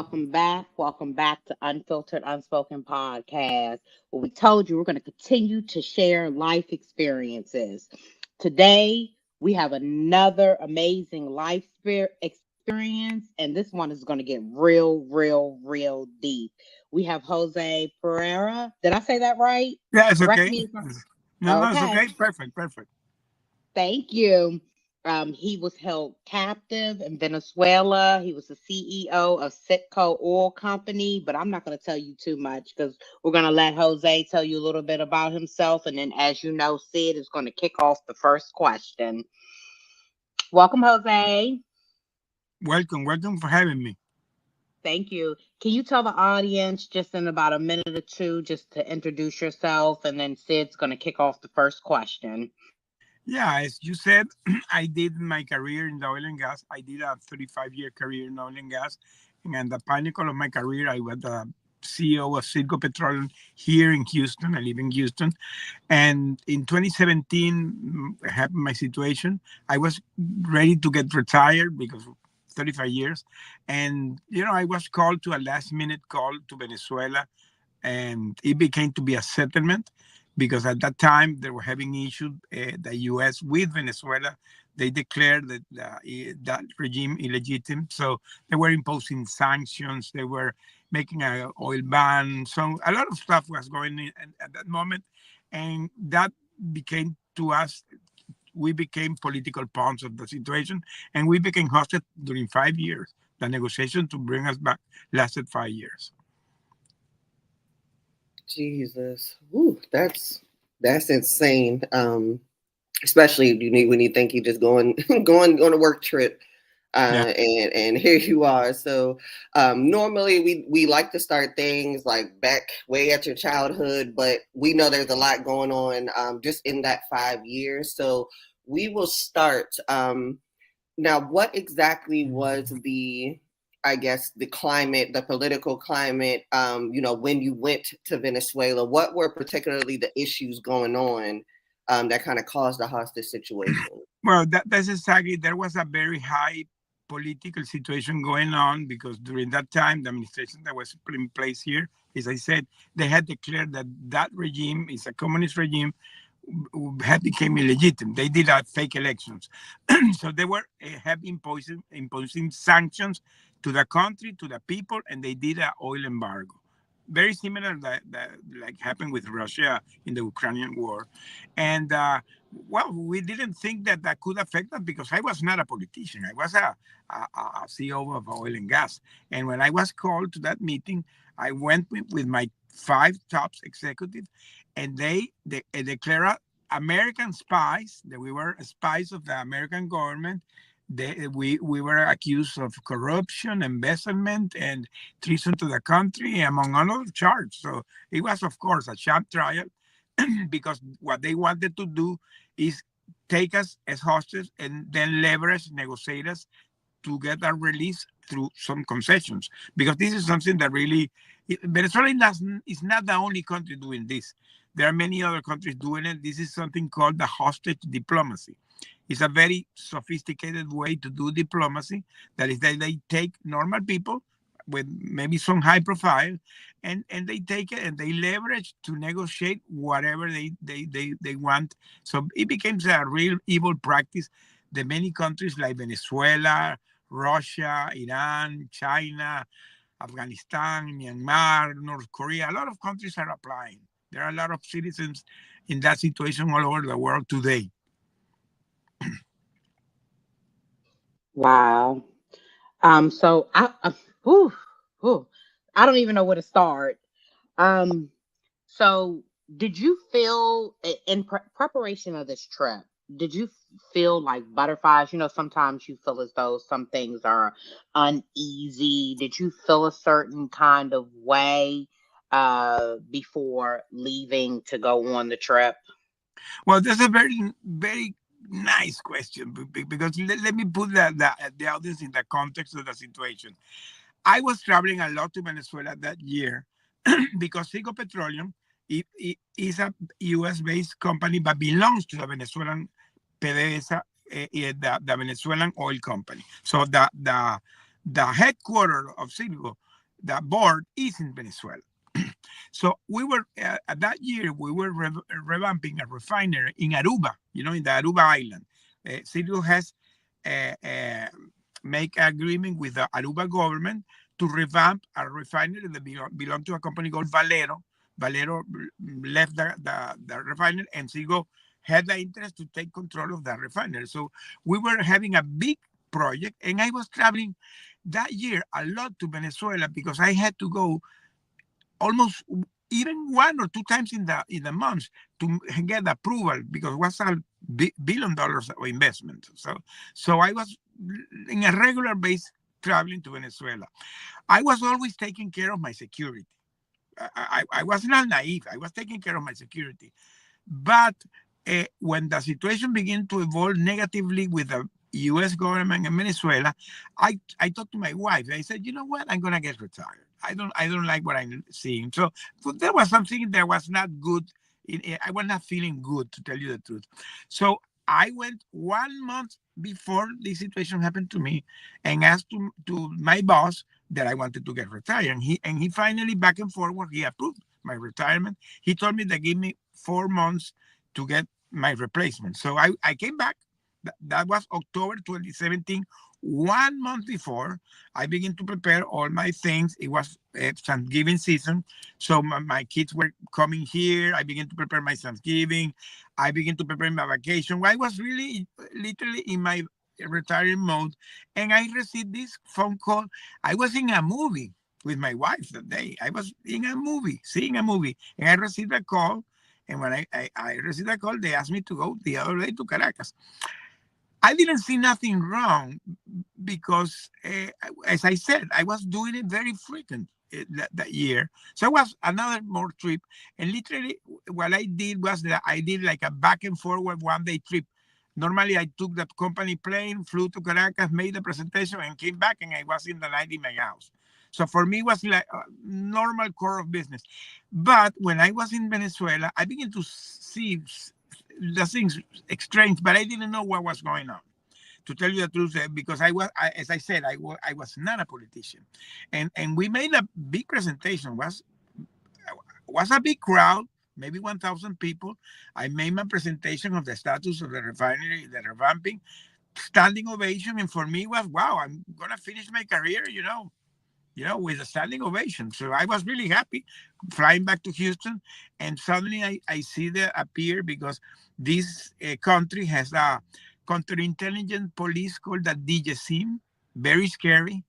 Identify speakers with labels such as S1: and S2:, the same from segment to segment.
S1: welcome back. Welcome back to Unfiltered, Unspoken podcast, where we told you we're going to continue to share life experiences. Today, we have another amazing life experience, and this one is going to get real, real, real deep. We have Jose Pereira. Did I say that right?
S2: Yeah, it's
S1: Correct
S2: okay.
S1: me if
S2: No, it's
S1: okay.
S2: okay. Perfect, perfect.
S1: Thank you. He was held captive in Venezuela. He was the CEO of Citgo Oil Company, but I'm not going to tell you too much because we're going to let Jose tell you a little bit about himself. And then, as you know, Sid is going to kick off the first question. Welcome, Jose.
S2: Welcome for having me.
S1: Thank you. Can you tell the audience just in about a minute or two just to introduce yourself? And then Sid's going to kick off the first question.
S2: Yeah, as you said, I did my career in the oil and gas. I did a 35-year career in oil and gas. And at the pinnacle of my career, I was the CEO of Citgo Petroleum here in Houston. I live in Houston. And in 2017, happened my situation. I was ready to get retired because of 35 years. And, I was called to a last minute call to Venezuela, and it became to be a settlement because at that time they were having issues, the U.S. with Venezuela. They declared that that regime illegitimate, so they were imposing sanctions. They were making an oil ban. So a lot of stuff was going on at that moment, and that became to us. We became political pawns of the situation, and we became hostage during 5 years. The negotiation to bring us back lasted 5 years.
S3: Jesus, Woo, that's insane. Especially when you think you just going going on a work trip,
S2: Yeah.
S3: and here you are. So normally we like to start things like back way at your childhood, but we know there's a lot going on just in that 5 years. So we will start now. What exactly was I guess the climate, the political climate, when you went to Venezuela? What were particularly the issues going on that kind of caused the hostage situation?
S2: Well, that's exactly. There was a very high political situation going on because during that time, the administration that was put in place here, as I said, they had declared that that regime is a communist regime, had become illegitimate. They did fake elections, so they were have imposing sanctions to the country, to the people, and they did an oil embargo. Very similar that like happened with Russia in the Ukrainian war, and well, we didn't think that that could affect us because I was not a politician. I was a CEO of oil and gas, and when I was called to that meeting, I went with my five top executives, and they declared American spies, that we were spies of the American government. We were accused of corruption, embezzlement, and treason to the country, among other charges. So it was, of course, a sham trial because what they wanted to do is take us as hostages and then leverage, negotiate us to get our release through some concessions. Because this is something that really, Venezuela is not the only country doing this. There are many other countries doing it. This is something called the hostage diplomacy. It's a very sophisticated way to do diplomacy. That is, they take normal people with maybe some high profile, and they take it and they leverage to negotiate whatever they want. So it becomes a real evil practice that many countries like Venezuela, Russia, Iran, China, Afghanistan, Myanmar, North Korea, a lot of countries are applying. There are a lot of citizens in that situation all over the world today.
S1: Wow. So whew, whew, I don't even know where to start. Um, so did you feel in preparation of this trip? Did you feel like butterflies? Sometimes you feel as though some things are uneasy. Did you feel a certain kind of way before leaving to go on the trip?
S2: Well, that's a very, very nice question because let me put the audience in the context of the situation. I was traveling a lot to Venezuela that year because Citgo Petroleum is a U.S. based company but belongs to the Venezuelan PDVSA, the Venezuelan oil company. So the headquarters of Citgo the board is in Venezuela. So we were that year we were revamping a refinery in Aruba, in the Aruba island. Citgo has uh, make agreement with the Aruba government to revamp a refinery that belonged to a company called Valero. Valero left the refinery, and Citgo had the interest to take control of that refinery. So we were having a big project, and I was traveling that year a lot to Venezuela because I had to go almost even 1 or 2 times in the month to get approval because it was $1 billion of investment. So I was in a regular base traveling to Venezuela. I was always taking care of my security. I was not naive. I was taking care of my security. But when the situation began to evolve negatively with the U.S. government in Venezuela, I talked to my wife. I said, you know what? I'm gonna get retired. I don't like what I'm seeing. So there was something that was not good. I was not feeling good, to tell you the truth. So I went 1 month before the situation happened to me and asked to my boss that I wanted to get retired. And he finally, back and forward, he approved my retirement. He told me they give me 4 months to get my replacement. So I came back. That was October 2017. 1 month before, I began to prepare all my things. It was Thanksgiving season. So my kids were coming here. I began to prepare my Thanksgiving. I began to prepare my vacation. I was really literally in my retiring mode. And I received this phone call. I was in a movie with my wife that day. I was in a movie, seeing a movie. And I received a call. And when I received a call, they asked me to go the other day to Caracas. I didn't see nothing wrong because, as I said, I was doing it very frequent that year. So it was another more trip. And literally, what I did was that I did like a back and forward 1 day trip. Normally, I took the company plane, flew to Caracas, made the presentation, and came back, and I was in the night in my house. So for me, it was like a normal core of business. But when I was in Venezuela, I began to see the things strange, but I didn't know what was going on. To tell you the truth, because as I said, I was not a politician, and we made a big presentation. Was a big crowd, maybe 1,000 people. I made my presentation of the status of the refinery, the revamping, standing ovation, and for me was wow. I'm gonna finish my career, with a standing ovation. So I was really happy flying back to Houston, and suddenly I see the appear because this country has a counterintelligence police called the DGCIM. Very scary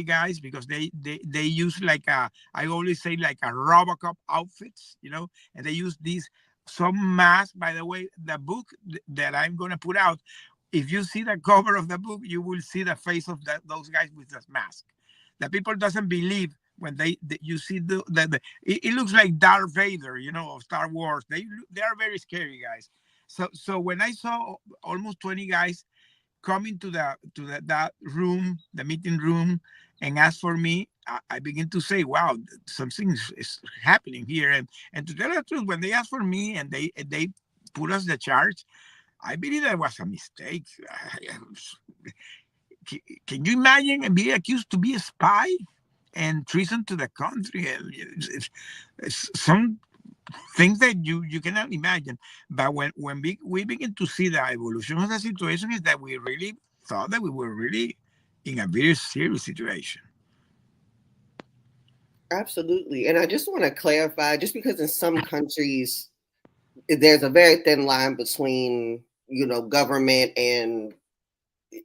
S2: guys because they use like I always say like a Robocop outfits, and they use these some mask. By the way, the book that I'm gonna put out, if you see the cover of the book, you will see the face of those guys with the mask. The people doesn't believe when you see it looks like Darth Vader, of Star Wars. They are very scary guys. So when I saw almost 20 guys coming to that room, the meeting room, and asked for me, I begin to say, wow, something is happening here. And to tell the truth, when they asked for me and they put us the charge, I believe that was a mistake. Can you imagine being accused to be a spy and treason to the country? It's some things that you cannot imagine. But when we begin to see the evolution of the situation, is that we really thought that we were really in a very serious situation.
S3: Absolutely. And I just want to clarify, just because in some countries there's a very thin line between, government and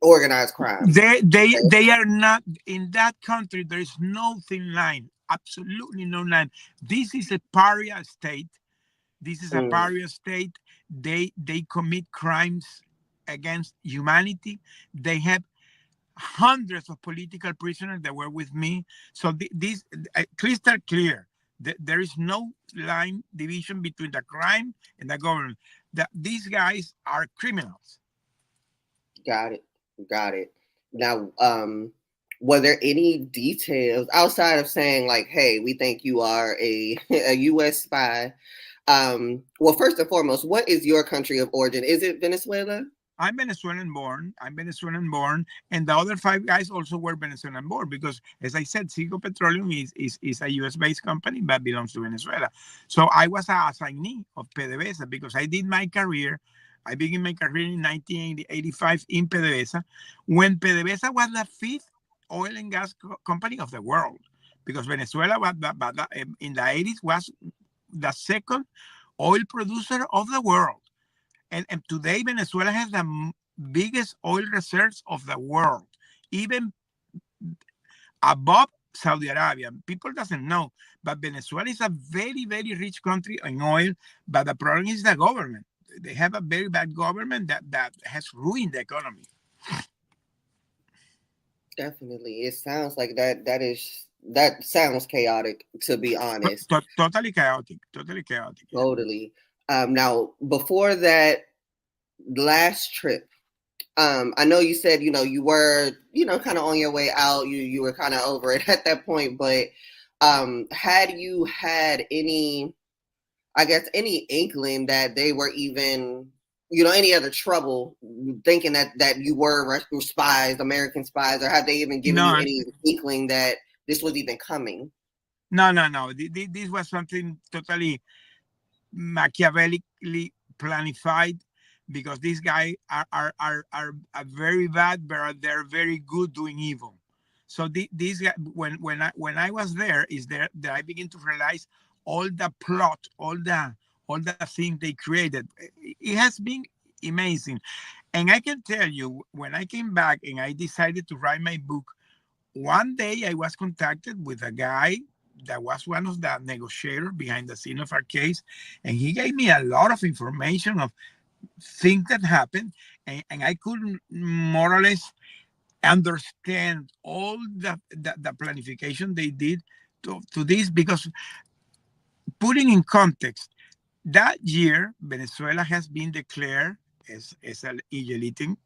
S3: organized crime.
S2: They are not in that country. There is no thin line, absolutely no line. This is a pariah state. They commit crimes against humanity. They have hundreds of political prisoners that were with me. So this crystal clear. There is no line division between the crime and the government. These guys are criminals.
S3: Got it. Now, were there any details outside of saying like, hey, we think you are a U.S. spy? Well, first and foremost, what is your country of origin? Is it Venezuela?
S2: I'm Venezuelan born. I'm Venezuelan born, and the other five guys also were Venezuelan born because, as I said, Citgo Petroleum is a U.S. based company but belongs to Venezuela. So I was a assignee of PDVSA because I did my career. I began my career in 1985 in PDVSA when PDVSA was the fifth oil and gas company of the world because Venezuela was in the 80s was the second oil producer of the world. And today, Venezuela has the biggest oil reserves of the world, even above Saudi Arabia. People doesn't know, but Venezuela is a very, very rich country in oil. But the problem is the government. They have a very bad government that has ruined the economy.
S3: Definitely. It sounds like that sounds chaotic, to be honest.
S2: Totally chaotic. Totally chaotic. Yeah.
S3: Totally. Now before that last trip, I know you said, you were, kind of on your way out. You were kind of over it at that point, but had you had any, I guess, any inkling that they were even, any other trouble thinking that you were spies, American spies, or have they even given you
S2: No,
S3: any inkling that this was even coming?
S2: no. This was something totally machiavellically planified because these guys are very bad, but they're very good doing evil. So these guys, when I was there, is there that I begin to realize all the plot, all the things they created. It has been amazing, and I can tell you when I came back and I decided to write my book. One day I was contacted with a guy that was one of the negotiators behind the scene of our case, and he gave me a lot of information of things that happened, and I couldn't more or less understand all the planification they did to this because putting in context, that year Venezuela has been declared as an illegitimate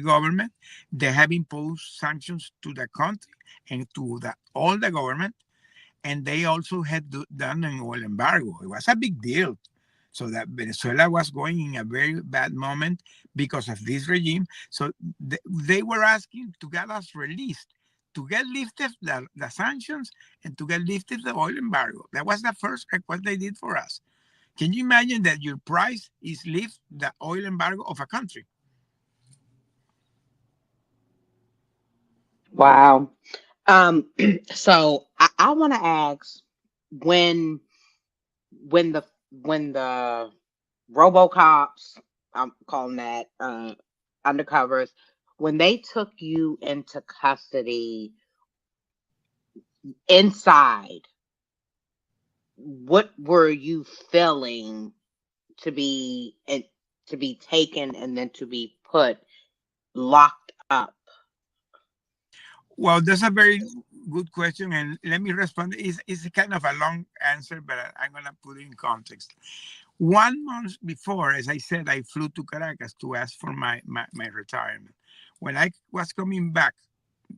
S2: government. They have imposed sanctions to the country and to all the government, and they also had done an oil embargo. It was a big deal. So that Venezuela was going in a very bad moment because of this regime. So they were asking to get us released, to get lifted the sanctions, and to get lifted the oil embargo. That was the first request they did for us. Can you imagine that your price is lift the oil embargo of a country?
S1: Wow. Um, so I want to ask when when the RoboCops, I'm calling that undercovers, when they took you into custody inside, what were you feeling to be and to be taken and then to be put locked up?
S2: Well, that's a very good question, and let me respond. It's kind of a long answer, but I'm going to put it in context. 1 month before, as I said, I flew to Caracas to ask for my retirement. When I was coming back,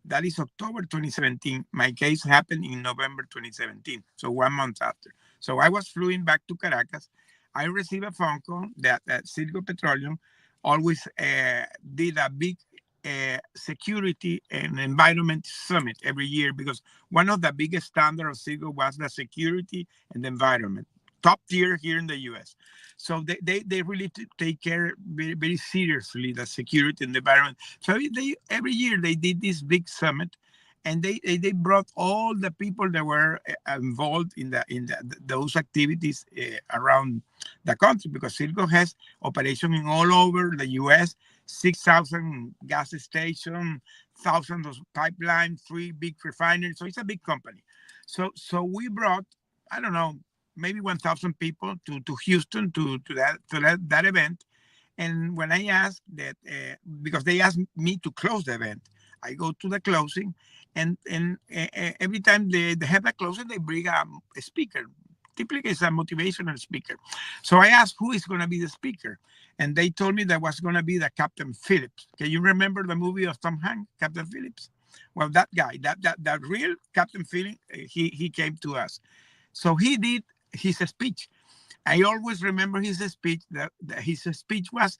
S2: that is October 2017. My case happened in November 2017, so 1 month after. So I was flying back to Caracas. I received a phone call that Citgo Petroleum always did a big security and environment summit every year because one of the biggest standards of Citgo was the security and the environment, top tier here in the U.S. So they really take care very, very seriously the security and the environment. So they every year they did this big summit, and they brought all the people that were involved in those activities around the country because Citgo has operation in all over the U.S. 6,000 gas stations, thousands of pipelines, three big refineries. So it's a big company. So we brought, I don't know, maybe 1,000 people to Houston to that event. And when I asked that, because they asked me to close the event, I go to the closing, and every time they have a closing, they bring a speaker. Typically, it's a motivational speaker. So I asked who is going to be the speaker, and they told me that was going to be the Captain Phillips. Can you remember the movie of Tom Hanks, Captain Phillips? Well, that guy, that real Captain Phillips, he came to us. So he did his speech. I always remember his speech. That his speech was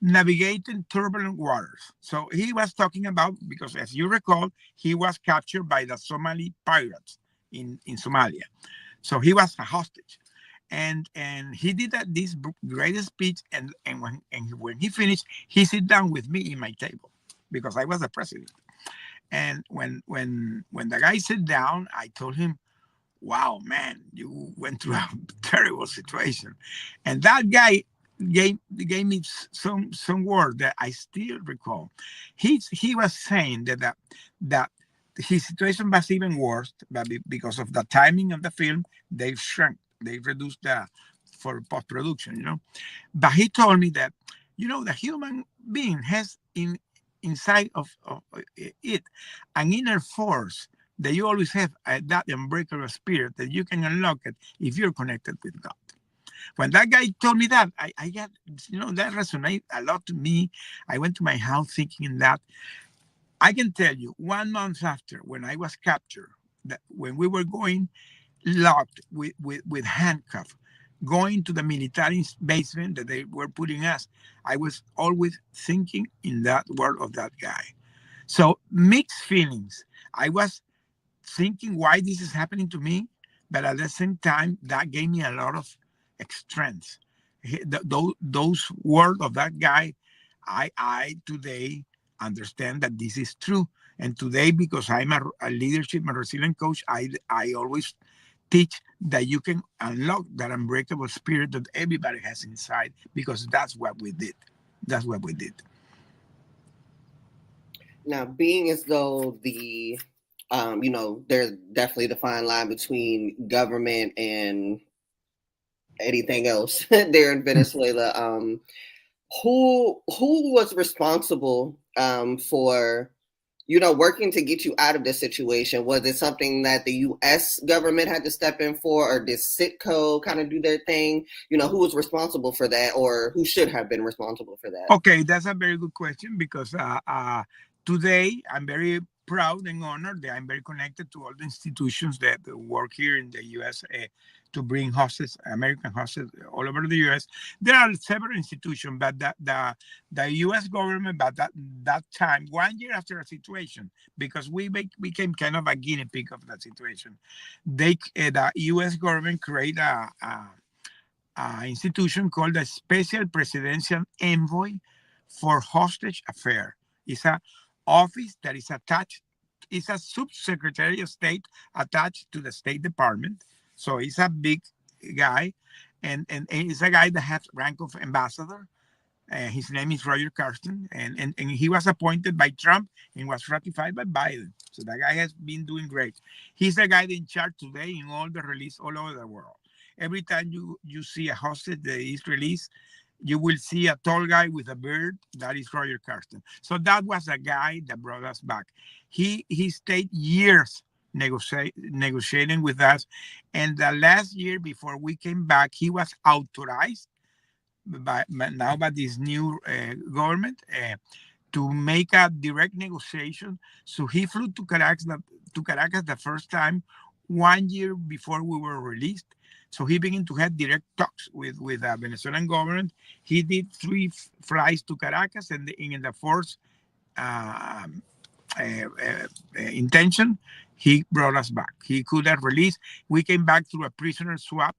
S2: navigating turbulent waters. So he was talking about, because as you recall, he was captured by the Somali pirates in Somalia. So he was a hostage. And he did this great speech, when he finished, he sit down with me in my table because I was the president. And when the guy sat down, I told him, wow, man, you went through a terrible situation. And that guy gave me some word that I still recall. He was saying that his situation was even worse, but because of the timing of the film, they shrunk, they reduced the for post production, But he told me that, the human being has inside of it an inner force that you always have, that unbreakable spirit that you can unlock it if you're connected with God. When that guy told me that, I got, that resonated a lot to me. I went to my house thinking that. I can tell you, 1 month after, when I was captured, that when we were going locked with handcuffs, going to the military basement that they were putting us, I was always thinking in that word of that guy. So mixed feelings. I was thinking why this is happening to me, but at the same time, that gave me a lot of strength. Those words of that guy, I today understand that this is true. And today, because I'm a leadership and resilient coach, I always teach that you can unlock that unbreakable spirit that everybody has inside, because that's what we did. That's what we did.
S3: Now, being as though there's definitely the fine line between government and anything else there in Venezuela. Who was responsible for working to get you out of this situation? Was it something that the U.S. government had to step in for, or did Citgo kind of do their thing? Who was responsible for that, or who should have been responsible for that?
S2: Okay, that's a very good question, because today I'm very proud and honored that I'm very connected to all the institutions that work here in the U.S. To bring hostages, American hostages, all over the U.S. There are several institutions, but the U.S. government, but that time, 1 year after a situation, because we became kind of a guinea pig of that situation, the U.S. government created a institution called the Special Presidential Envoy for Hostage Affair. It's a office that is attached. It's a subsecretary of state attached to the State Department. So he's a big guy, and he's a guy that has rank of ambassador. His name is Roger Carsten, and he was appointed by Trump and was ratified by Biden. So that guy has been doing great. He's the guy in charge today in all the release all over the world. Every time you see a hostage that is released, you will see a tall guy with a beard. That is Roger Carsten. So that was a guy that brought us back. He stayed years negotiating with us, and the last year before we came back, he was authorized by this new government to make a direct negotiation. So he flew to Caracas the first time 1 year before we were released. So he began to have direct talks with the Venezuelan government. He did 3 flights to Caracas, and in the fourth uh, intention, he brought us back. He could have released. We came back through a prisoner swap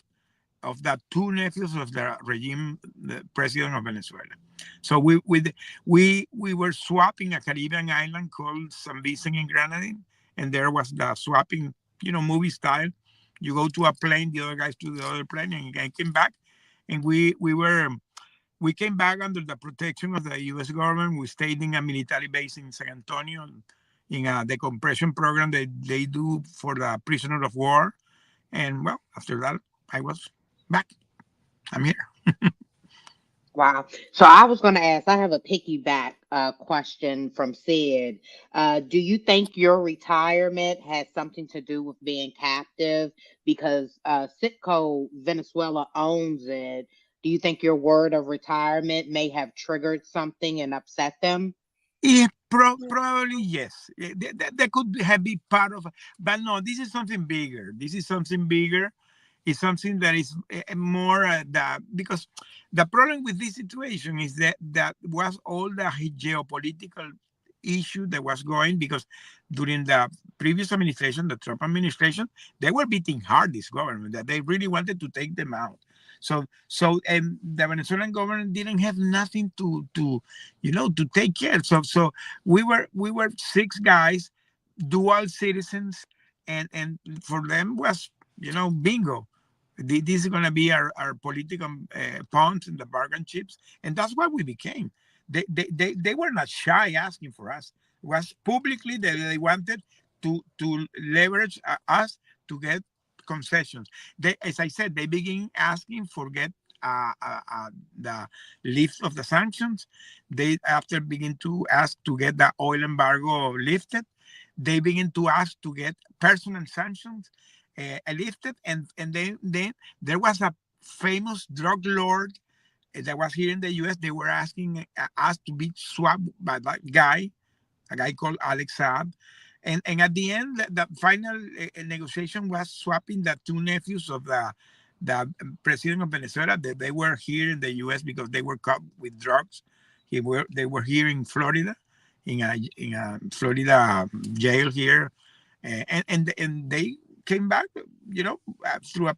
S2: of the 2 nephews of the regime, the president of Venezuela. So we were swapping a Caribbean island called San Vicente in Grenadine, and there was the swapping, movie style. You go to a plane, the other guys to the other plane, and I came back, and we came back under the protection of the U.S. government. We stayed in a military base in San Antonio, in a decompression program that they do for the prisoner of war. And well, after that, I was back. I'm here.
S1: Wow. So I was going to ask, I have a piggyback question from Sid. Do you think your retirement has something to do with being captive? Because Citgo Venezuela owns it. Do you think your word of retirement may have triggered something and upset them?
S2: Yeah, probably yes. That could have been part of, but no. This is something bigger. This is something bigger, is something that is more because the problem with this situation is that was all the geopolitical issue that was going, because during the previous administration, the Trump administration, they were beating hard this government, that they really wanted to take them out. So the Venezuelan government didn't have nothing to take care. So we were six guys, dual citizens, and for them was bingo. This is going to be our political pawns and the bargain chips, and that's what we became. They were not shy asking for us. It was publicly that they wanted to leverage us to get concessions. As I said, they begin asking for get the lift of the sanctions. They after begin to ask to get the oil embargo lifted. They begin to ask to get personal sanctions lifted, and then there was a famous drug lord that was here in the U.S. They were asking us to be swapped by that guy, a guy called Alex Saab. And at the end, the final negotiation was swapping the two nephews of the president of Venezuela. They were here in the U.S. because they were caught with drugs. They were here in Florida, in a Florida jail here, and they came back, through a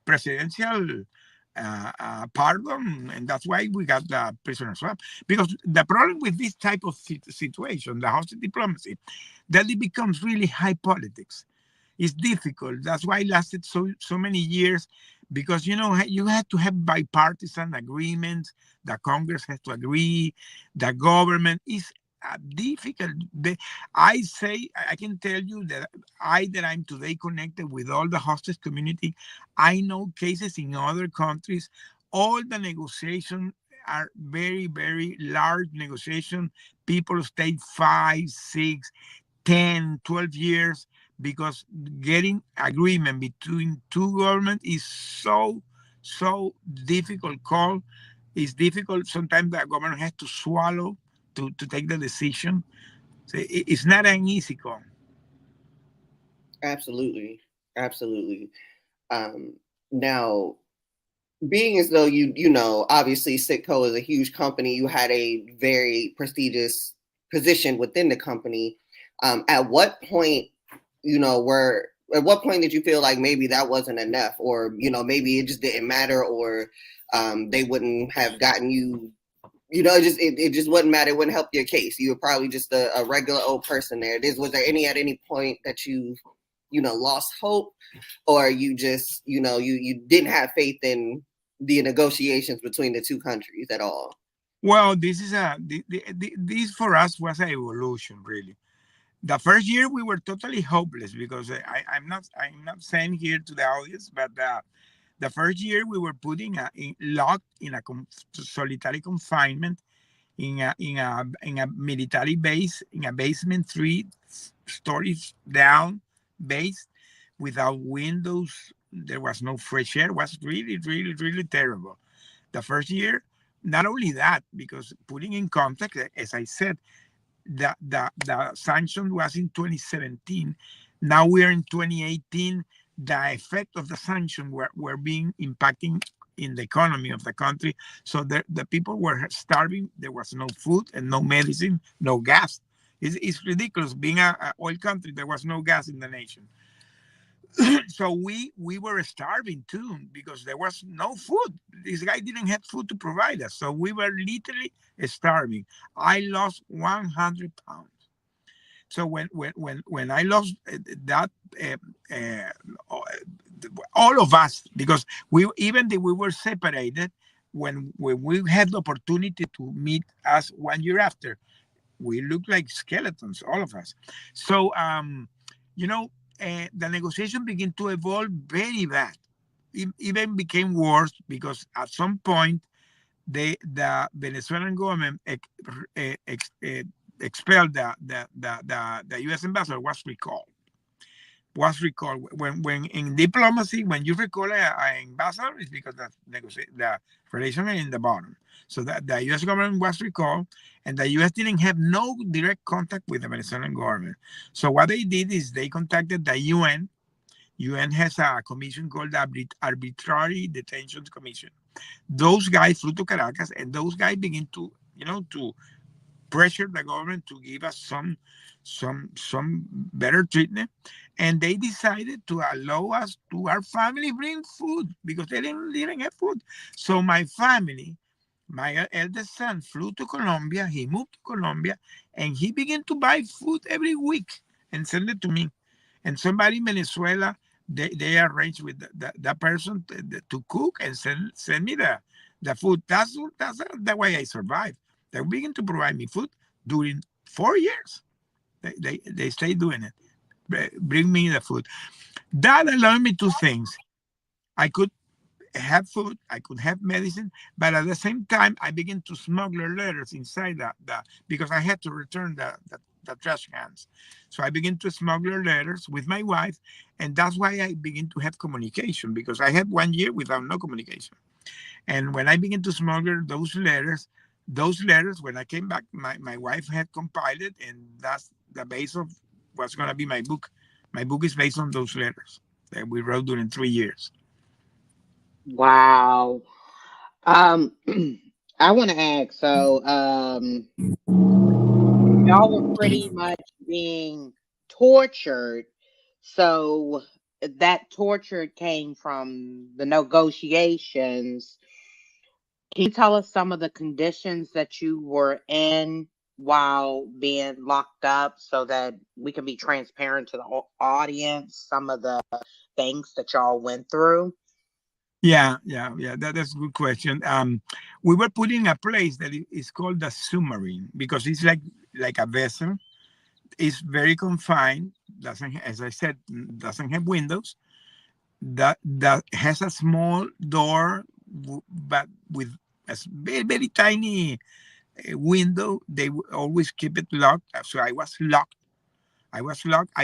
S2: presidential pardon, and that's why we got the prisoner swap. Because the problem with this type of situation, the hostage diplomacy, that it becomes really high politics. It's difficult. That's why it lasted so many years, because you had to have bipartisan agreements. The Congress has to agree. The government is difficult. I can tell you that I'm today connected with all the hostage community. I know cases in other countries. All the negotiations are very, very large negotiation. People stay 5, 6, 10, 12 years, because getting agreement between two governments is so difficult call. It's difficult. Sometimes the government has to swallow to take the decision. So it's not an easy call.
S3: Absolutely, absolutely. Now, being as though obviously Citgo is a huge company, you had a very prestigious position within the company. At what point, at what point did you feel like maybe that wasn't enough, or maybe it just didn't matter, or they wouldn't have gotten you? It just wouldn't matter. It wouldn't help your case. You were probably just a regular old person there. Was there at any point that you lost hope, or you just you didn't have faith in the negotiations between the two countries at all?
S2: Well, this for us was an evolution, really. The first year we were totally hopeless, because I'm not saying here to the audience, but the first year we were locked in a solitary confinement in a military base, in a basement, 3 stories down base, without windows. There was no fresh air. It was really, really, really terrible. The first year, not only that, because putting in context, as I said, the sanction was in 2017. Now we're in 2018. The effect of the sanction were being impacting in the economy of the country. So the people were starving. There was no food and no medicine, no gas. It's ridiculous. Being a oil country, there was no gas in the nation. So we were starving too, because there was no food. This guy didn't have food to provide us. So we were literally starving. I lost 100 pounds. So when I lost that, all of us, because we were separated, when we had the opportunity to meet us 1 year after, we looked like skeletons, all of us. So the negotiation began to evolve very bad. It even became worse, because at some point the Venezuelan government expelled the U.S. ambassador. Was recalled when in diplomacy, when you recall an ambassador, it's because the relation is in the bottom. So that the U.S. government was recalled, and the U.S. didn't have no direct contact with the Venezuelan government. So what they did is they contacted the UN. UN has a commission called the Arbitrary Detention Commission. Those guys flew to Caracas, and those guys begin to, to pressure the government to give us some better treatment, and they decided to allow us to our family bring food because they didn't have food. So my family, my eldest son, flew to Colombia. He moved to Colombia, and he began to buy food every week and send it to me. And somebody in Venezuela, they arranged with the person to cook and send me the food. That's the way I survived. They began to provide me food during 4 years. They stayed doing it. Bring me the food. That allowed me two things. I could have food, I could have medicine, but at the same time, I began to smuggle letters inside the because I had to return the trash cans. So I began to smuggle letters with my wife, and that's why I began to have communication because I had 1 year without no communication. And when I began to smuggle those letters, when I came back, my wife had compiled it, and that's the base of what's going to be my book. My book is based on those letters that we wrote during 3 years.
S1: Wow. Um, I want to ask. So, y'all were pretty much being tortured. So that torture came from the negotiations. Can you tell us some of the conditions that you were in while being locked up so that we can be transparent to the audience, some of the things that y'all went through?
S2: Yeah. That's a good question. We were put in a place that is called the submarine because it's like a vessel. It's very confined. Doesn't, as I said, doesn't have windows. That has a small door, but with a very very tiny window. They always keep it locked. So I was locked. I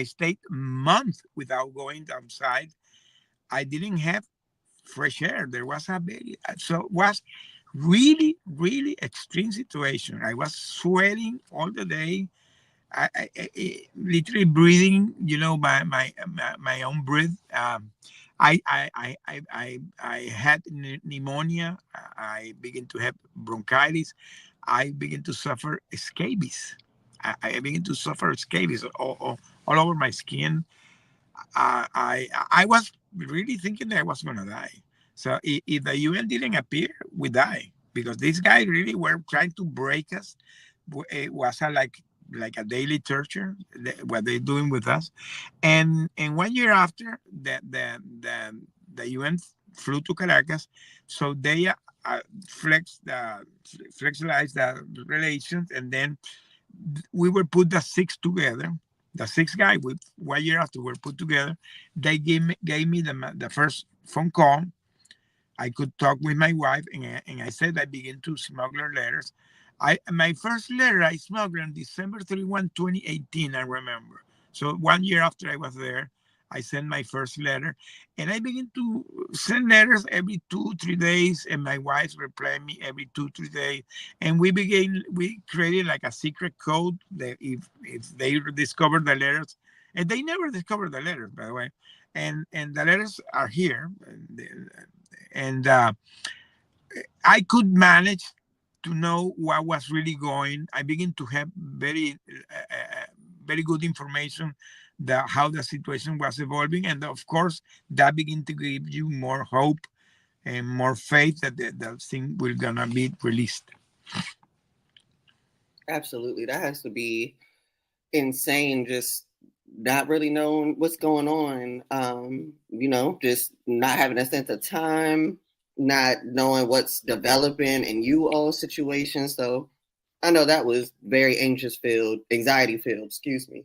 S2: stayed months without going outside. I didn't have fresh air. There was a very so it was really really extreme situation. I was sweating all the day. Literally breathing, my own breath. I had pneumonia. I began to have bronchitis. I began to suffer scabies. I began to suffer scabies all over my skin. I was really thinking that I was gonna die. So if the UN didn't appear, we die because these guys really were trying to break us. It was like a daily torture what they're doing with us. And 1 year after the UN flew to Caracas, so they flexibilized the relations, and then we were put the six together. The six guy with 1 year after we were put together, they gave me the first phone call. I could talk with my wife, and I said I began to smuggle letters. My first letter I smuggled on December 31, 2018. I remember. So 1 year after I was there, I sent my first letter, and I began to send letters every 2 3 days, and my wife replied me every 2 3 days, and we created like a secret code that if they discovered the letters, and they never discovered the letters, by the way, and the letters are here, and I could manage to know what was really going. I began to have very good information that how the situation was evolving, and of course that began to give you more hope and more faith that the thing will gonna be released.
S3: Absolutely. That has to be insane, just not really knowing what's going on. Just not having a sense of time, not knowing what's developing in you all situations. So I know that was very anxiety filled, excuse me.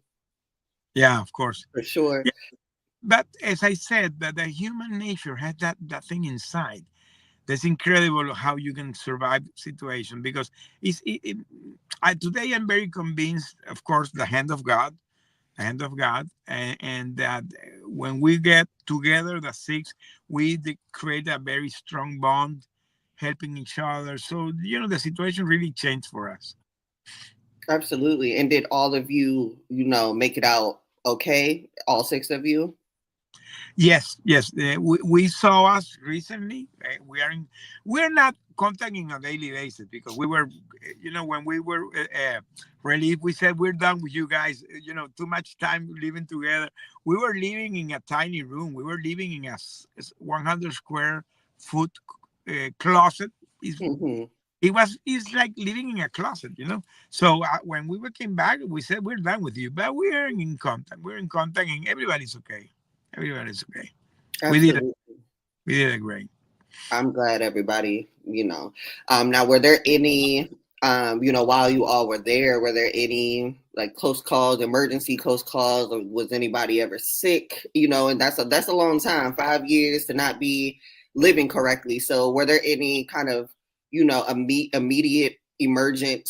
S2: Yeah, of course.
S3: For sure.
S2: Yeah. But as I said, that the human nature has that thing inside. That's incredible how you can survive situation because today I'm very convinced, of course, the hand of God, and that when we get together, the six, we create a very strong bond, helping each other. So the situation really changed for us.
S3: Absolutely. And did all of you, make it out okay? All six of you?
S2: Yes, yes. We saw us recently. We're not contacting on a daily basis because we were, when we were relieved, we said we're done with you guys. Too much time living together. We were living in a tiny room. We were living in a 100 square foot closet.
S3: Mm-hmm.
S2: It's like living in a closet. So when we came back, we said we're done with you, but we're in contact. We're in contact, and everybody's okay. Everybody's okay. We did it.
S3: Absolutely.
S2: We did it great.
S3: I'm glad everybody, now were there any, while you all were there any like close calls, emergency close calls, or was anybody ever sick? And that's a long time, 5 years to not be living correctly. So were there any kind of, immediate emergent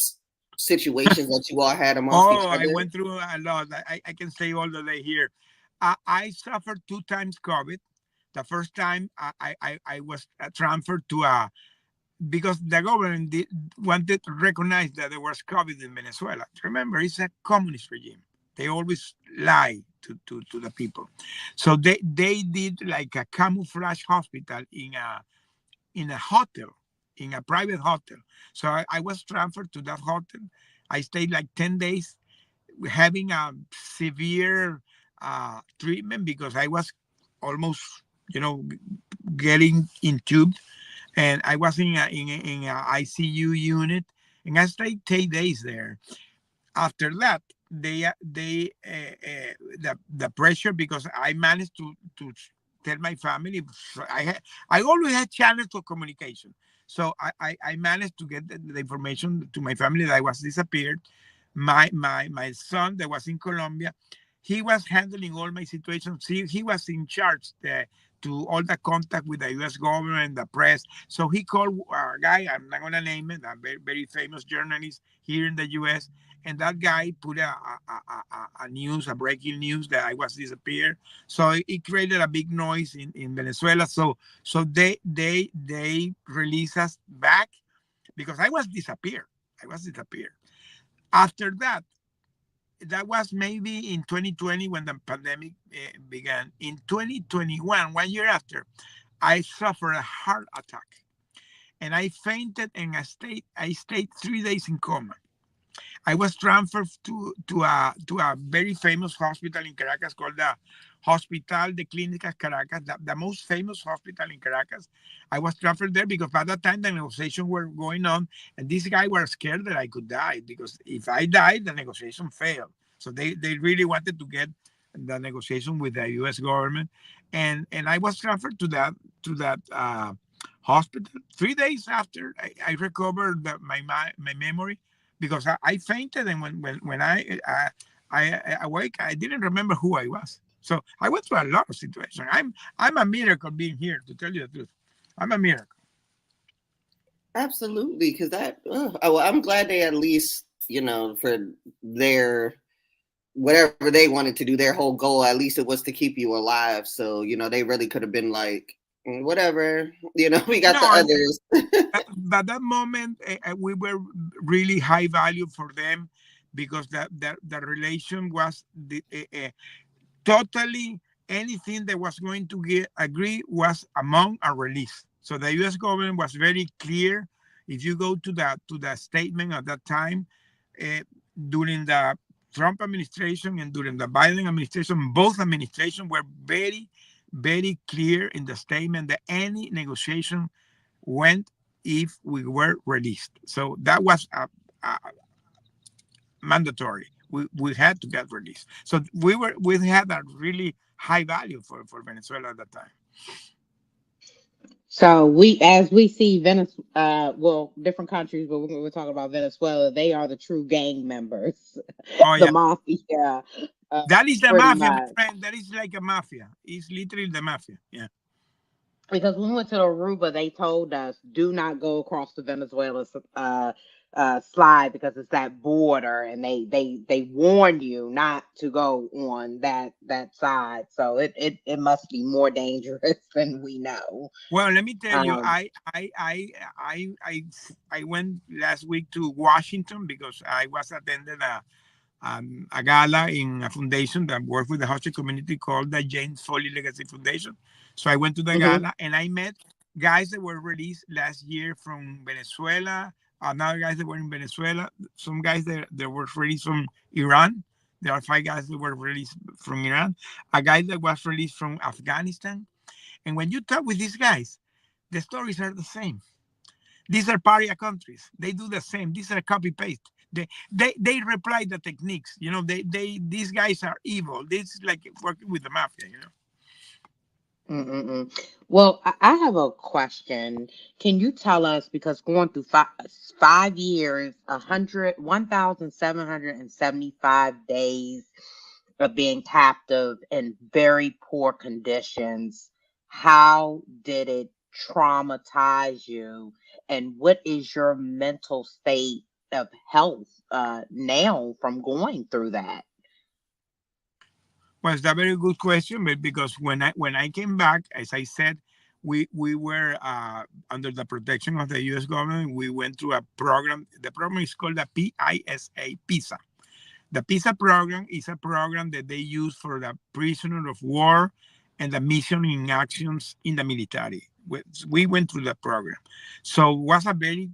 S3: situations that you all had amongst each
S2: Oh, I
S3: other?
S2: went through a lot. I can stay all the day here. I suffered 2 times COVID. The first time I was transferred to because the government wanted to recognize that there was COVID in Venezuela. Remember, it's a communist regime. They always lie to the people. So they did like a camouflage hospital in a hotel, in a private hotel. So I was transferred to that hotel. I stayed like 10 days having a severe treatment because I was almost, getting intubed, and I was in a ICU unit, and I stayed 10 days there. After that, the pressure, because I managed to tell my family. So I always had channels of communication, so I managed to get the information to my family that I was disappeared. My son that was in Colombia, he was handling all my situations. He was in charge to all the contact with the U.S. government, the press. So he called a guy, I'm not gonna name it, a very, very famous journalist here in the U.S., and that guy put a breaking news that I was disappeared. So it created a big noise in Venezuela. So they released us back because I was disappeared. I was disappeared. After that, that was maybe in 2020 when the pandemic began. In 2021, 1 year after, I suffered a heart attack and I fainted, and I stayed 3 days in coma. I was transferred to a very famous hospital in Caracas called the Hospital de Clínicas Caracas, the most famous hospital in Caracas. I was transferred there because by that time the negotiations were going on, and this guy was scared that I could die because if I died, the negotiation failed. So they really wanted to get the negotiation with the U.S. government, and I was transferred to that hospital. 3 days after I recovered my memory, because I fainted, and when I awake, I didn't remember who I was. So I went through a lot of situations. I'm a miracle being here, to tell you the truth. I'm a miracle.
S3: Absolutely, because well, I'm glad they at least, for their whatever they wanted to do, their whole goal, at least it was to keep you alive. So, they really could have been like, whatever, we got the
S2: No,
S3: others.
S2: but that moment we were really high value for them because the relation was totally anything that was going to get agreed was among a release. So the U.S. government was very clear. If you go to the statement at that time, uh, during the Trump administration and during the Biden administration, both administrations were very, very clear in the statement that any negotiation went if we were released. So that was a mandatory. We had to get released. So we had a really high value for Venezuela at that time.
S1: So as we see Venezuela, well, different countries, but we're talking about Venezuela. They are the true gang members,
S2: Oh
S1: the
S2: yeah,
S1: mafia,
S2: that is the
S1: pretty
S2: mafia, my
S1: much.
S2: friend. That is like a mafia. It's literally the mafia. Yeah.
S1: Because when we went to Aruba, they told us do not go across the Venezuela slide because it's that border, and they warn you not to go on that side. So it must be more dangerous than we know.
S2: Well, let me tell you,
S1: Um,
S2: I went last week to Washington because I was attending a gala in a foundation that worked with the hostage community called the James Foley Legacy Foundation. So I went to the
S1: Mm-hmm.
S2: gala and I met guys that were released last year from Venezuela, another guys that were in Venezuela, some guys that were released from Iran. There are 5 guys that were released from Iran, a guy that was released from Afghanistan. And when you talk with these guys, the stories are the same. These are pariah countries. They do the same. These are copy paste. They reply the techniques. These guys are evil. This is like working with the mafia.
S1: Mm-mm-mm. Well, I have a question. Can you tell us, because going through 5 years, 1,775 days of being captive in very poor conditions, how did it traumatize you? And what is your mental state of health now from going through that?
S2: Well, it's a very good question, but because when I came back, as I said, we were under the protection of the U.S. government. We went through a program. The program is called the PISA. The PISA program is a program that they use for the prisoner of war and the mission in actions in the military. We went through the program. So it was a very,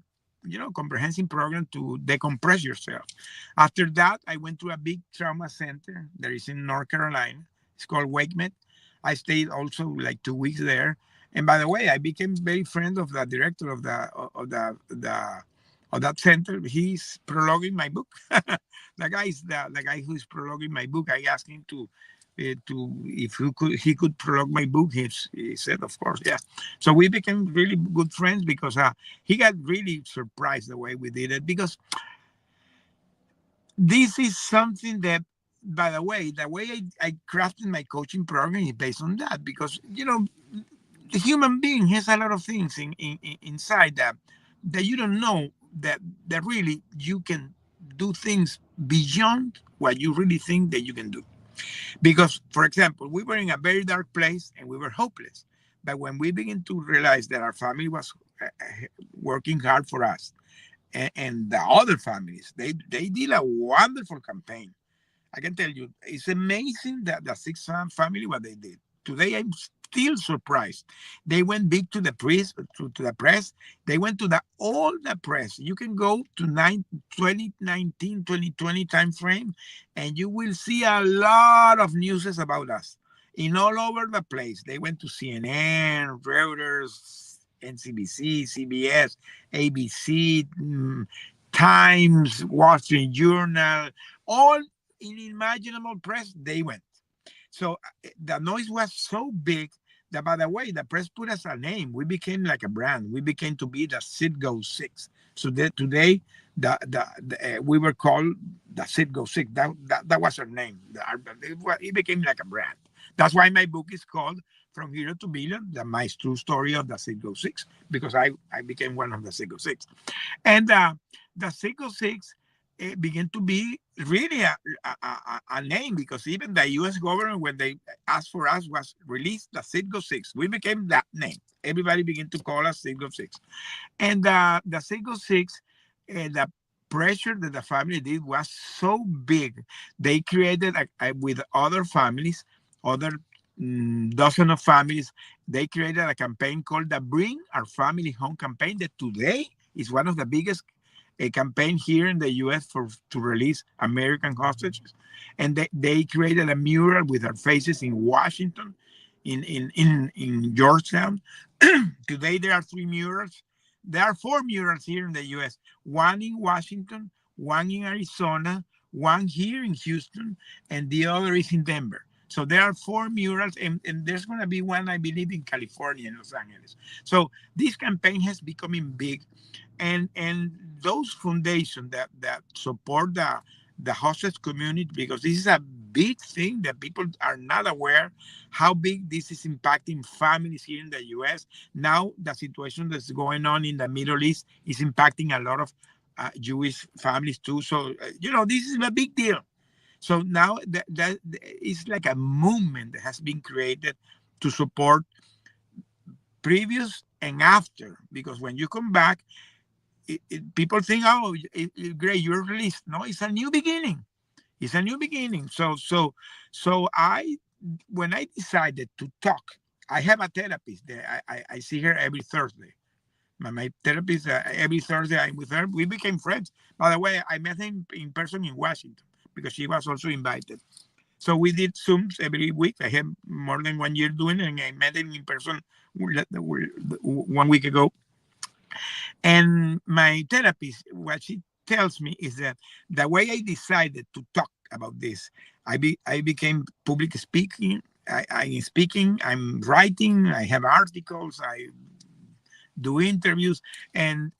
S2: comprehensive program to decompress yourself. After that, I went to a big trauma center that is in North Carolina. It's called WakeMed. I stayed also like 2 weeks there. And by the way, I became very friend of the director of that center. He's prologuing my book. The guy who is prologuing my book. I asked him to if he could prologue my book. He said, of course, yeah. So we became really good friends because he got really surprised the way we did it, because this is something that, by the way I crafted my coaching program is based on that, because the human being has a lot of things inside that you don't know, that really you can do things beyond what you really think that you can do. Because, for example, we were in a very dark place and we were hopeless. But when we began to realize that our family was working hard for us, and the other families, they did a wonderful campaign. I can tell you, it's amazing that the six family what they did. Today, I'm still surprised. They went big to the press. To the press. They went to all the press. You can go to 2019, 2020 time frame, and you will see a lot of news about us in all over the place. They went to CNN, Reuters, NCBC, CBS, ABC, Times, Wall Street Journal, all unimaginable press, they went. So the noise was so big that, by the way, the press put us a name. We became like a brand. We became to be the Citgo Six. So that today, we were called the Citgo Six. That was our name. It became like a brand. That's why my book is called From Hero to Villain, my true story of the Citgo Six, because I became one of the Citgo Six. And the Citgo Six began to be really a name, because even the U.S. government, when they asked for us, was released the Citgo Six. We became that name. Everybody began to call us Citgo Six. And the Citgo Six, the pressure that the family did was so big. They created, with other families, other dozen of families, they created a campaign called the Bring Our Family Home campaign, that today is one of the biggest campaign here in the U.S. to release American hostages. And they created a mural with our faces in Washington, in Georgetown. Today there are 3 murals. There are 4 murals here in the U.S. One in Washington, one in Arizona, one here in Houston, and the other is in Denver. So there are 4 murals, and there's going to be one, I believe, in California, in Los Angeles. So this campaign has becoming big, and those foundations that support the hostage community, because this is a big thing that people are not aware how big this is impacting families here in the US. Now the situation that's going on in the Middle East is impacting a lot of Jewish families too. So this is a big deal. So now that is like a movement that has been created to support previous and after, because when you come back, people think, oh, great, you're released. No, it's a new beginning. It's a new beginning. So I, when I decided to talk, I have a therapist there. I see her every Thursday. My therapist, every Thursday I'm with her. We became friends. By the way, I met him in person in Washington because she was also invited. So we did Zooms every week. I have more than 1 year doing it, and I met him in person 1 week ago. And my therapist, what she tells me is that the way I decided to talk about this, I became public speaking. I'm speaking, I'm writing, I have articles, I do interviews, and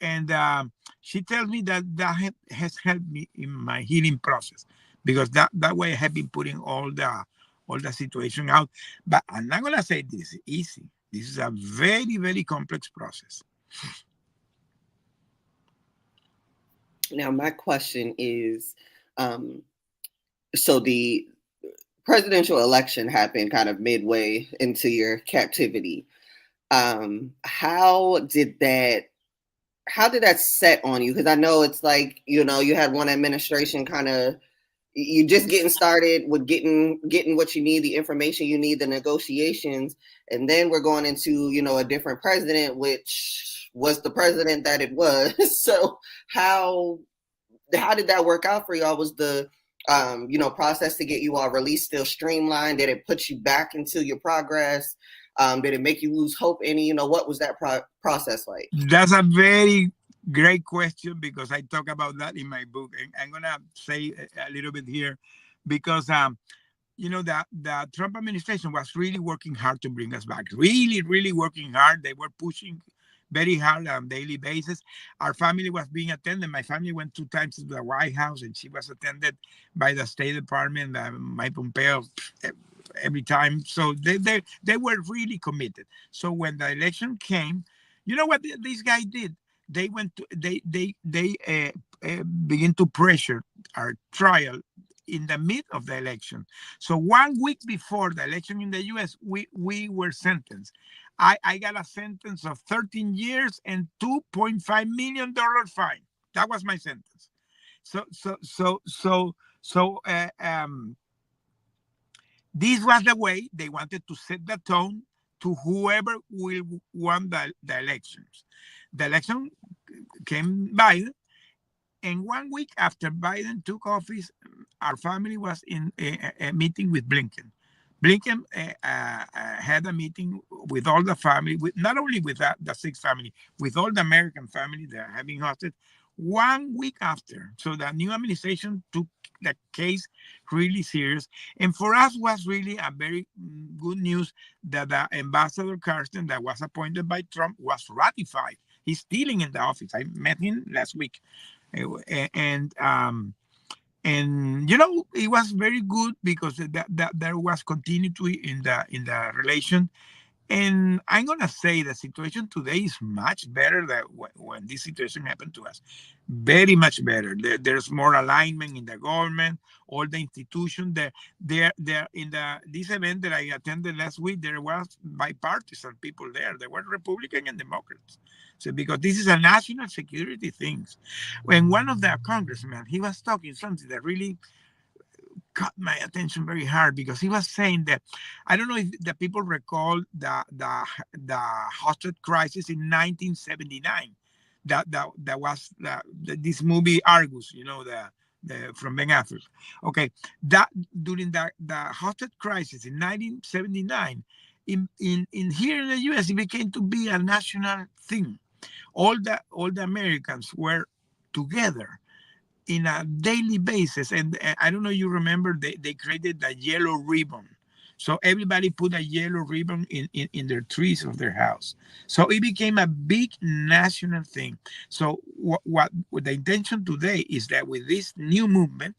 S2: she tells me that has helped me in my healing process because that way I have been putting all the situation out. But I'm not gonna say this is easy. This is a very, very complex process.
S3: Now, my question is, um, so the presidential election happened kind of midway into your captivity. How did that set on you? Because I know it's like, you had one administration kind of, you just getting started with getting what you need, the information you need, the negotiations, and then we're going into, a different president, which was the president that it was. So how did that work out for y'all? Was the process to get you all released still streamlined? Did it put you back into your progress? Did it make you lose hope any? What was that process like?
S2: That's a very great question because I talk about that in my book, and I'm gonna say a little bit here because the Trump administration was really working hard to bring us back. Really, really working hard. They were pushing very hard on a daily basis. Our family was being attended. My family went 2 times to the White House, and she was attended by the State Department, Mike Pompeo, every time. So they were really committed. So when the election came, you know what these guys did? They went to they begin to pressure our trial in the mid of the election. So 1 week before the election in the U.S., we were sentenced. I got a sentence of 13 years and $2.5 million fine. That was my sentence. So this was the way they wanted to set the tone to whoever will won the elections. The election came Biden, and 1 week after Biden took office, our family was in a meeting with Blinken. Blinken had a meeting with all the family, with not only with the six family, with all the American family that are having hosted 1 week after. So the new administration took the case really serious. And for us was really a very good news that the Ambassador Carsten that was appointed by Trump was ratified. He's still in the office. I met him last week. And it was very good because that there was continuity in the relation. And I'm gonna say the situation today is much better than when this situation happened to us. Very much better. There's more alignment in the government, all the institutions. There in this event that I attended last week, there was bipartisan people there. There were Republican and Democrats. So because this is a national security thing. When one of the congressmen, he was talking something that really caught my attention very hard because he was saying that I don't know if the people recall the hostage crisis in 1979. That was this movie Argus, the from Ben Affleck. Okay, that during the hostage crisis in 1979, in here in the U.S. it became to be a national thing. All the Americans were together in a daily basis. And I don't know, you remember they created the yellow ribbon. So everybody put a yellow ribbon in their trees of their house. So it became a big national thing. So what the intention today is that with this new movement,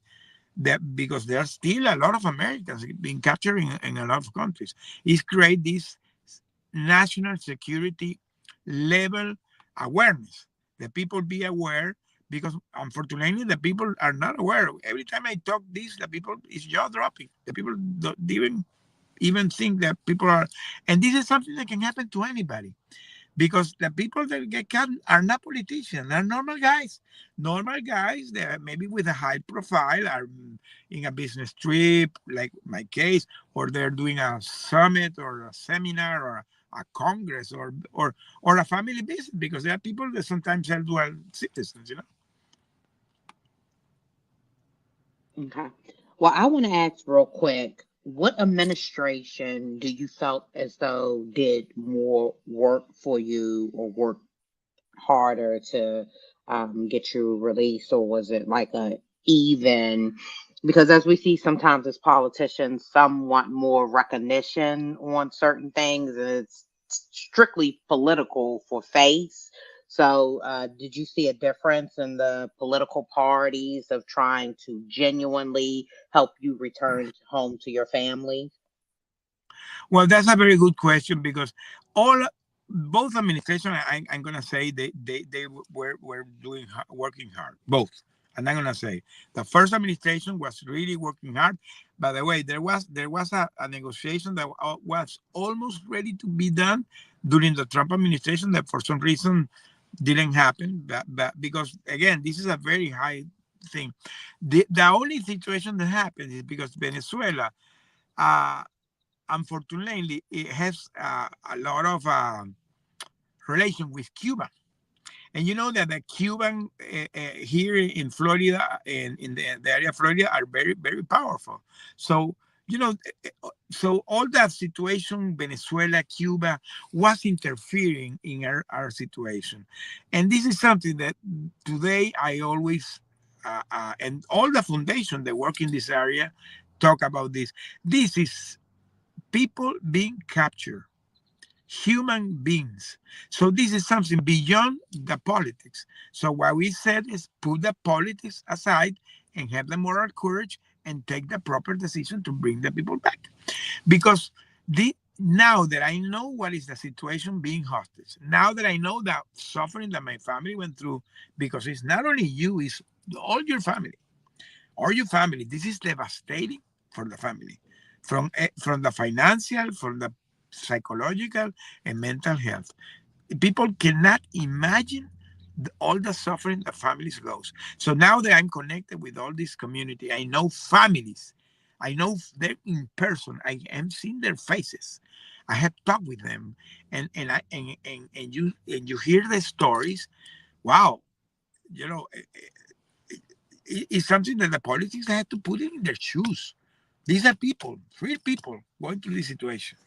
S2: that because there are still a lot of Americans being captured in a lot of countries, is create this national security level awareness. The people be aware because unfortunately the people are not aware. Every time I talk this, the people is jaw dropping. The people don't even think that people are, and this is something that can happen to anybody. because the people that get caught are not politicians, they're normal guys. Normal guys that maybe with a high profile are in a business trip, like my case, or they're doing a summit or a seminar or a congress or a family visit, because there are people that sometimes are dual citizens, you know.
S1: Okay. Well, I want to ask real quick, what administration do you felt as though did more work for you or work harder to get you released, or was it like a even? Because as we see sometimes as politicians, some want more recognition on certain things, and it's strictly political for face. So, did you see a difference in the political parties of trying to genuinely help you return home to your family?
S2: Well, that's a very good question, because all both administration, I'm gonna say they were working hard, both. And I'm gonna say the first administration was really working hard. By the way, there was a negotiation that was almost ready to be done during the Trump administration that for some reason didn't happen. But because again, this is a very high thing. The only situation that happened is because Venezuela, uh, unfortunately, it has a lot of relation with Cuba. And you know that the Cuban here in Florida, in the area of Florida, are very, very powerful. So, you know, so all that situation, Venezuela, Cuba, was interfering in our situation. And this is something that today I always, and all the foundation that work in this area talk about this. This is people being captured, human beings. So this is something beyond the politics. So what we said is put the politics aside and have the moral courage and take the proper decision to bring the people back. Because now that I know what is the situation being hostage, now that I know that suffering that my family went through, because it's not only you, it's all your family or your family. This is devastating for the family, from the financial, from the psychological and mental health. People cannot imagine all the suffering the families goes. So now that I'm connected with all this community, I know families. I know them in person. I am seeing their faces. I have talked with them, and you hear the stories. Wow, you know, it's something that the politics have to put in their shoes. These are people, real people, going through this situation.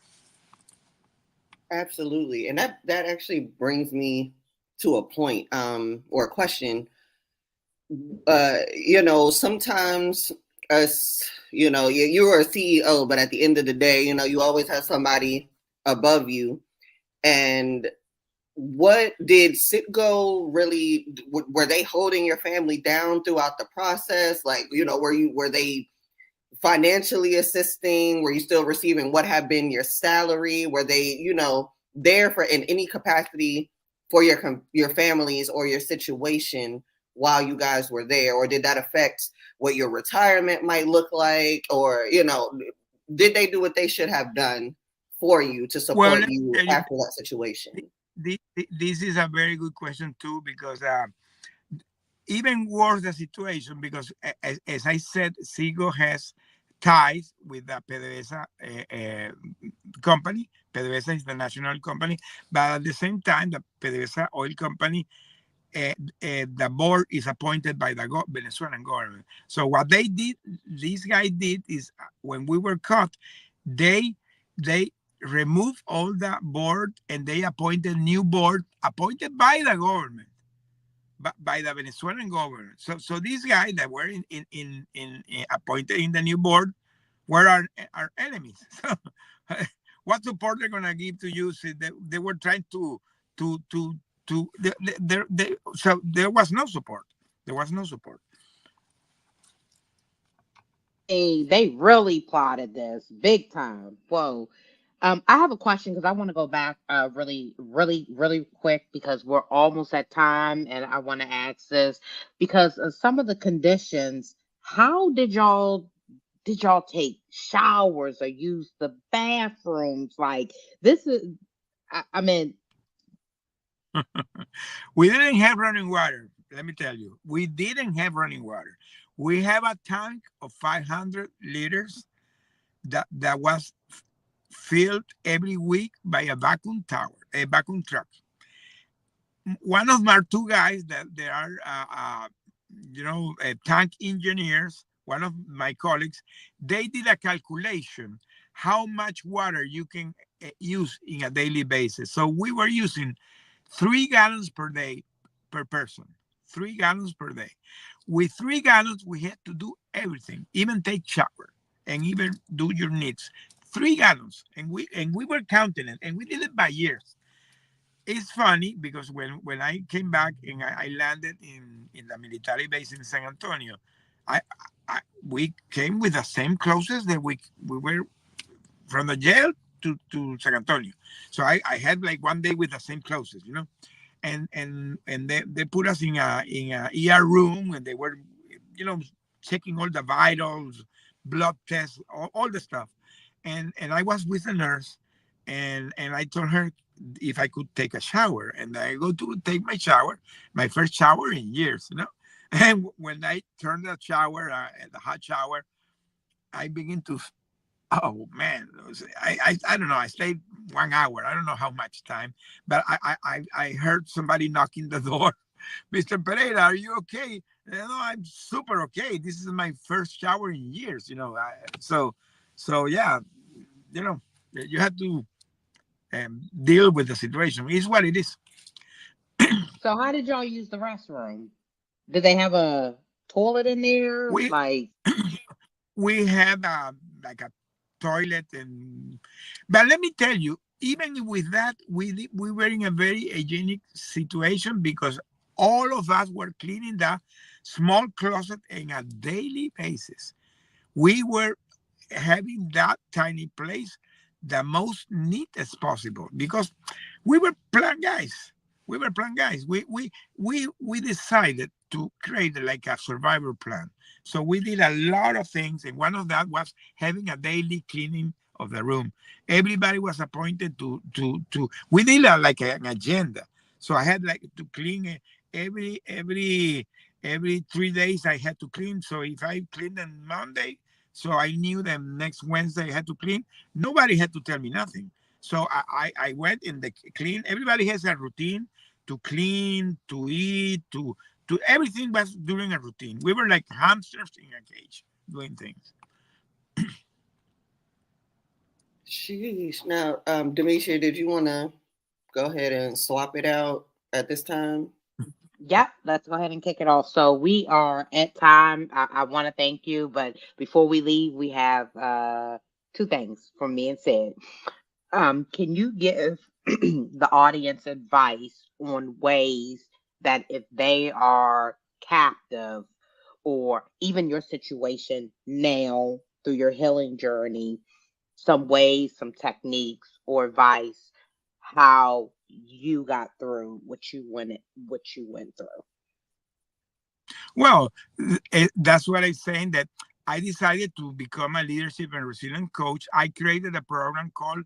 S3: Absolutely. And that actually brings me to a point, or a question. Sometimes us, you're a CEO, but at the end of the day, you always have somebody above you. And what did Citgo really, were they holding your family down throughout the process? Like, were they financially assisting? Were you still receiving what had been your salary? Were they, there for in any capacity for your families or your situation while you guys were there? Or did that affect what your retirement might look like? Or, did they do what they should have done for you to
S2: Well,
S3: support
S2: let me
S3: you
S2: tell you,
S3: after that situation?
S2: this is a very good question too, because even worse the situation, because as I said, Sigo has ties with the PDVSA company. PDVSA is the national company, but at the same time, the PDVSA oil company, the board is appointed by the Venezuelan government. So what this guy did is, when we were caught, they removed all the board and they appointed new board appointed by the government, by the Venezuelan government. So these guys that were in appointed in the new board were our enemies. So what support they're gonna give to you? So they were trying to to so there was no support. There was no support.
S1: They really plotted this big time. Whoa. I have a question because I want to go back really, really, really quick because we're almost at time, and I want to ask this because of some of the conditions. How did y'all take showers or use the bathrooms? Like this is, I mean,
S2: We didn't have running water. Let me tell you, we didn't have running water. We have a tank of 500 liters that was filled every week by a vacuum tower, a vacuum truck. One of my two guys that they are, tank engineers, one of my colleagues, they did a calculation how much water you can use in a daily basis. So we were using 3 gallons per day per person, 3 gallons per day. With 3 gallons, we had to do everything, even take shower and even do your needs. 3 gallons, and we were counting it, and we did it by years. It's funny because when I came back and I landed in the military base in San Antonio, I, we came with the same clothes that we were from the jail to San Antonio. So I had like one day with the same clothes, and they put us in a ER room, and they were, you know, checking all the vitals, blood tests, all the stuff. And I was with a nurse, and I told her if I could take a shower, and I go to take my shower, my first shower in years. And when I turned the shower, the hot shower, I begin to, oh man, I don't know. I stayed 1 hour. I don't know how much time, but I heard somebody knocking the door. Mr. Pereira, are you okay? No, I'm super okay. This is my first shower in years. So yeah, you have to deal with the situation. It's what it is.
S1: So how did y'all use the restroom? Did they have a toilet in there?
S2: We
S1: Like,
S2: we have like a toilet, but let me tell you, even with that, we were in a very hygienic situation because all of us were cleaning the small closet on a daily basis. We were having that tiny place the most neat as possible because we were plan guys. We were plan guys. We decided to create like a survival plan. So we did a lot of things, and one of that was having a daily cleaning of the room. Everybody was appointed to. We did like an agenda. So I had like to clean every 3 days. I had to clean. So if I cleaned on Monday, so I knew that next Wednesday I had to clean. Nobody had to tell me nothing. So I went in the clean. Everybody has a routine to clean, to eat, to everything was during a routine. We were like hamsters in a cage doing things.
S3: Sheesh. Now, Demetria, did you want to go ahead and swap it out at this time?
S1: yep, let's go ahead and kick it off. So we are at time. I want to thank you, but before we leave, we have two things from me and Sid. Can you give the audience advice on ways that if they are captive or even your situation now through your healing journey, some ways, some techniques or advice how you got through what you went through.
S2: Well, that's what I'm saying, that I decided to become a leadership and resilience coach. I created a program called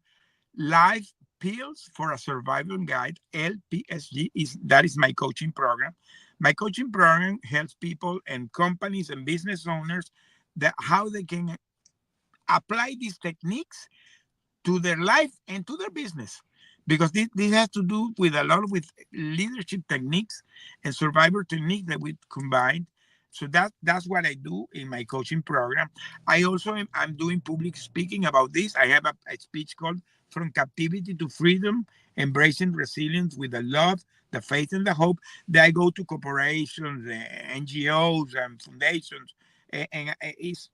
S2: Life Pills for a Survival Guide. LPSG is my coaching program. My coaching program helps people and companies and business owners that how they can apply these techniques to their life and to their business, because this has to do with a lot with leadership techniques and survivor techniques that we combined. So that's what I do in my coaching program. I'm doing public speaking about this. I have a speech called From Captivity to Freedom, Embracing Resilience with the Love, the Faith, and the Hope, that I go to corporations, NGOs, and foundations, and it's,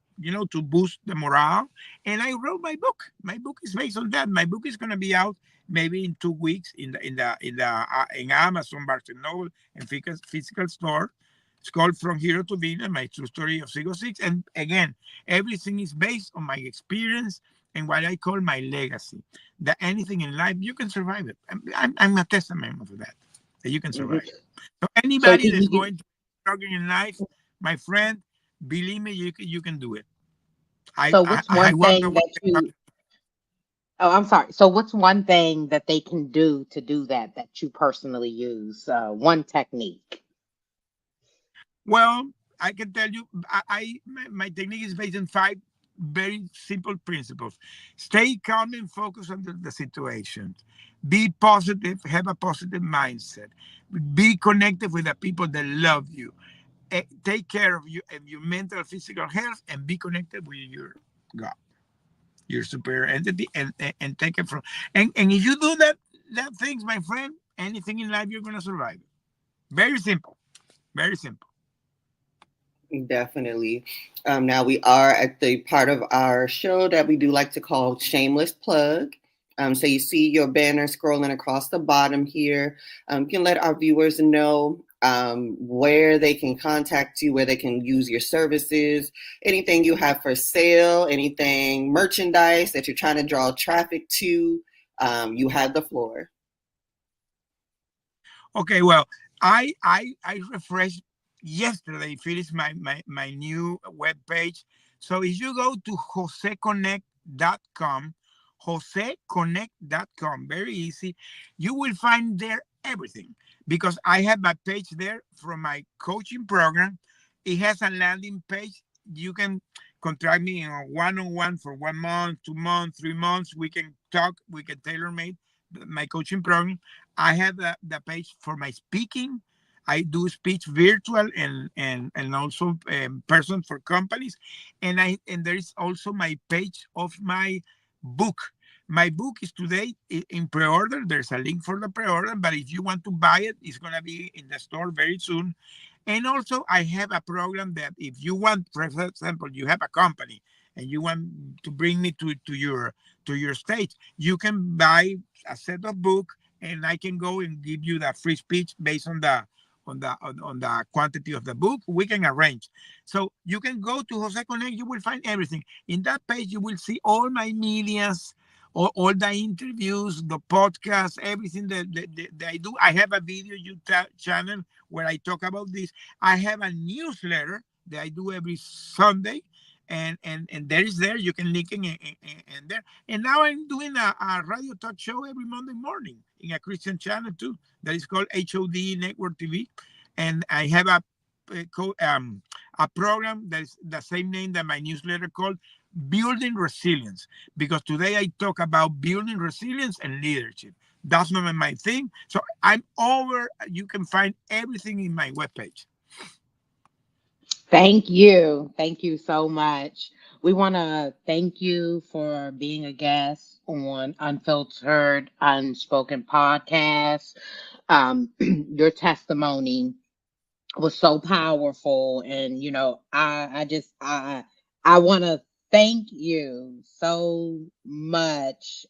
S2: to boost the morale. And I wrote my book. My book is based on that. My book is going to be out maybe in 2 weeks in Amazon, Barnes and Noble, and physical store. It's called From Hero to Villain: My True Story of Citgo Six. And again, everything is based on my experience and what I call my legacy. That anything in life, you can survive it. I'm a testament of that you can
S1: Mhm.
S2: survive it. So
S1: So
S2: anybody
S1: can
S2: that's
S1: you get
S2: going to struggle in life, my friend, believe me, you can do it. I
S1: so
S2: I,
S1: what's
S2: I
S1: one
S2: walked
S1: thing
S2: away.
S1: that you Oh, I'm sorry. So, what's one thing that they can do to do that that you personally use? One technique.
S2: Well, I can tell you, my technique is based on five very simple principles. Stay calm and focus on the situation. Be positive, have a positive mindset. Be connected with the people that love you. Take care of your mental, physical health, and be connected with your God, your superior entity, and take it from. And if you do that things, my friend, anything in life you're gonna survive. Very simple. Very simple.
S3: Definitely. Now we are at the part of our show that we do like to call shameless plug. So you see your banner scrolling across the bottom here. You can let our viewers know where they can contact you, where they can use your services, anything you have for sale, anything merchandise that you're trying to draw traffic to. You have the floor.
S2: Okay, well, I refreshed yesterday, finished my new web page. So if you go to joseconnect.com, joseconnect.com, very easy, you will find there everything because I have my page there from my coaching program. It has a landing page. You can contract me on one-on-one for 1 month, 2 months, 3 months. We can talk, we can tailor make my coaching program. I have the page for my speaking. I do speech virtual and also person for companies, and there is also my page of my book. My book is today in pre-order. There's a link for the pre-order, but if you want to buy it, it's gonna be in the store very soon. And also, I have a program that if you want, for example, you have a company and you want to bring me to your state, you can buy a set of book, and I can go and give you the free speech based on the quantity of the book. We can arrange. So you can go to Jose Connect. You will find everything in that page. You will see all my medias. All the interviews, the podcast, everything that I do. I have a video YouTube channel where I talk about this. I have a newsletter that I do every Sunday, and there is there. You can link in and there. And now I'm doing a radio talk show every Monday morning in a Christian channel too that is called HOD Network TV, and I have a program that is the same name that my newsletter called Building Resilience, because today I talk about building resilience and leadership. That's not my thing. So I'm over. You can find everything in my webpage.
S1: Thank you. Thank you so much. We want to thank you for being a guest on Unfiltered, Unspoken podcast. Your testimony was so powerful, and I want to thank you so much,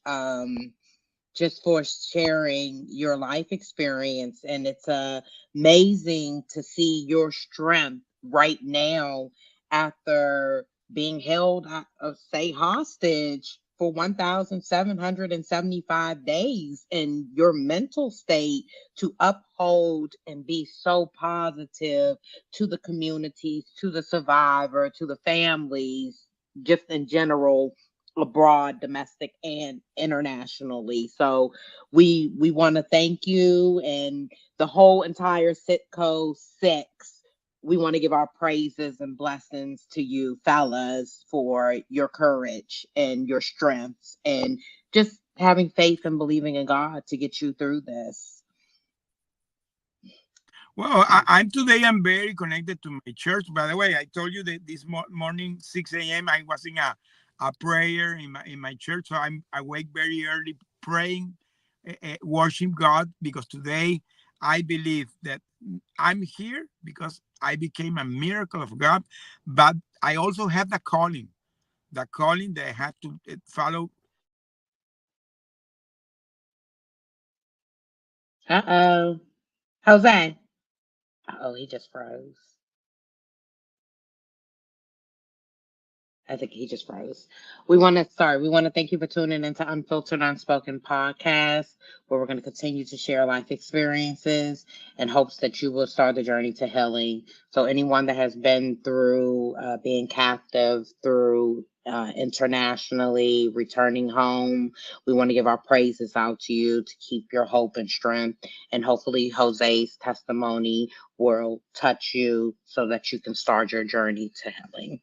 S1: just for sharing your life experience. And it's amazing to see your strength right now after being held, say, hostage for 1,775 days, and your mental state to uphold and be so positive to the communities, to the survivor, to the families, just in general, abroad, domestic and internationally. So we want to thank you and the whole entire Citgo Six. We want to give our praises and blessings to you, fellas, for your courage and your strengths and just having faith and believing in God to get you through this.
S2: Well, I'm today. I'm very connected to my church. By the way, I told you that this morning, 6 a.m., I was in a prayer in my church. So I'm awake very early, praying, worship God, because today I believe that I'm here because I became a miracle of God, but I also have the calling that I have to follow.
S1: Uh-oh. Jose. Oh, he just froze. I think he just froze. We want to thank you for tuning into Unfiltered Unspoken podcast, where we're going to continue to share life experiences in hopes that you will start the journey to healing. So anyone that has been through being captive, through internationally returning home, we want to give our praises out to you to keep your hope and strength. And hopefully Jose's testimony will touch you so that you can start your journey to healing.